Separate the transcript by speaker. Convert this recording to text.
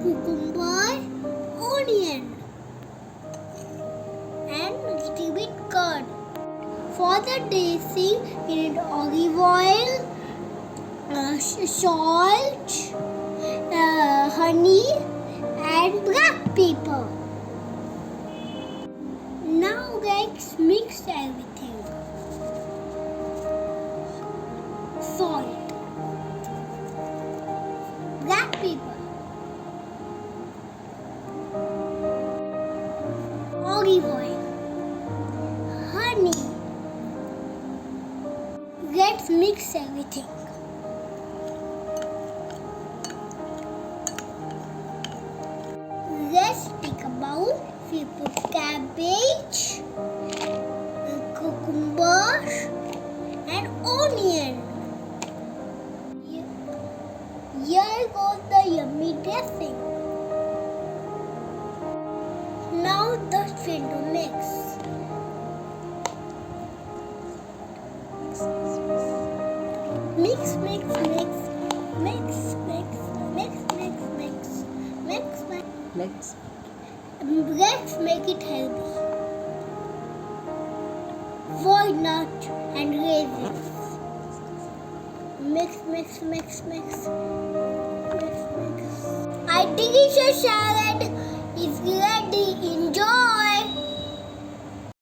Speaker 1: cucumber, onion, and little bit curd. For the dressing, we need olive oil, salt, honey, and black pepper. Now let's mix everything. Salt, black pepper, olive oil, honey. Let's mix everything. Let's take a bowl. We put cabbage, cucumber, and onion. Here goes the yummy dressing. Now just try to mix. Mix, mix, mix, mix, mix, mix, mix, mix, mix, mix. Let's make it healthy. Walnut and raisins. Mix, mix, mix, mix, mix, mix. Artificial salad is great.